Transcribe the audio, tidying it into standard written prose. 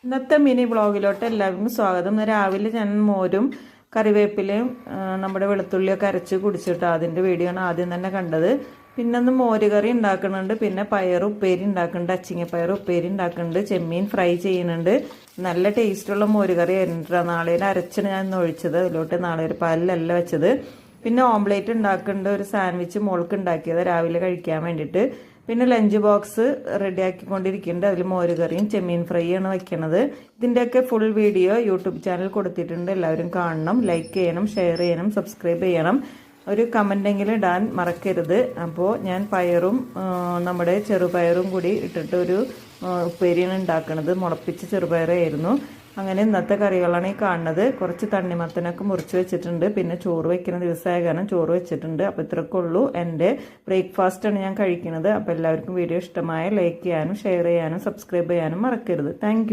ഇന്നത്തെ മിനി വ്ളോഗിലോട്ട് എല്ലാവർക്കും സ്വാഗതം. രാവിലെ ഞാൻ മോരും കറിവേപ്പിലയും നമ്മുടെ വെളുത്തുള്ളിയൊക്കെ അരച്ച് കുടിച്ചിട്ട് അതിൻ്റെ വീഡിയോ ആണ് ആദ്യം തന്നെ കണ്ടത്. പിന്നെ ഒന്ന് മോര് കറി ഉണ്ടാക്കുന്നുണ്ട്, പിന്നെ പയർ ഉപ്പേരി ഉണ്ടാക്കുന്നുണ്ട്, അച്ചിങ്ങപ്പയർ ഉപ്പേരി ഉണ്ടാക്കുന്നുണ്ട്, ചെമ്മീൻ ഫ്രൈ ചെയ്യുന്നുണ്ട്. നല്ല ടേസ്റ്റുള്ള മോര് കറി ആയിരുന്നു. നാളെ അരച്ചാണ് ഞാൻ ഇന്ന് ഒഴിച്ചത്. അതിലോട്ട് നാളെ ഒരു പാലിലല്ല വെച്ചത്. പിന്നെ ഓംലേറ്റ് ഉണ്ടാക്കുന്നുണ്ട്, ഒരു സാൻഡ്വിച്ച് മോൾക്ക് ഉണ്ടാക്കിയത് രാവിലെ കഴിക്കാൻ വേണ്ടിയിട്ട്. പിന്നെ ലഞ്ച് ബോക്സ് റെഡി ആക്കിക്കൊണ്ടിരിക്കുന്നുണ്ട്. അതിൽ മോര് കറിയും ചെമ്മീൻ ഫ്രൈ ആണ് വയ്ക്കണത്. ഇതിൻ്റെയൊക്കെ ഫുൾ വീഡിയോ യൂട്യൂബ് ചാനൽ കൊടുത്തിട്ടുണ്ട്. എല്ലാവരും കാണണം, ലൈക്ക് ചെയ്യണം, ഷെയർ ചെയ്യണം, സബ്സ്ക്രൈബ് ചെയ്യണം. ഒരു കമൻറ്റെങ്കിലും ഇടാൻ മറക്കരുത്. അപ്പോൾ ഞാൻ പയറും നമ്മുടെ ചെറുപയറും കൂടി ഇട്ടിട്ട് ഒരു ഉപ്പേരിയാണ് ഉണ്ടാക്കുന്നത്. മുളപ്പിച്ച ചെറുപയറായിരുന്നു. അങ്ങനെ ഇന്നത്തെ കറികളാണ് ഈ കാണുന്നത്. കുറച്ച് തണ്ണിമത്തനൊക്കെ മുറിച്ച് വെച്ചിട്ടുണ്ട്. പിന്നെ ചോറ് വയ്ക്കുന്ന ദിവസമായ കാരണം ചോറ് വെച്ചിട്ടുണ്ട്. അപ്പോൾ ഇത്രയൊക്കെ ഉള്ളൂ. എൻ്റെ ബ്രേക്ക്ഫാസ്റ്റാണ് ഞാൻ കഴിക്കുന്നത്. അപ്പോൾ എല്ലാവർക്കും വീഡിയോ ഇഷ്ടമായ ലൈക്ക് ചെയ്യാനും ഷെയർ ചെയ്യാനും സബ്സ്ക്രൈബ് ചെയ്യാനും മറക്കരുത്. താങ്ക്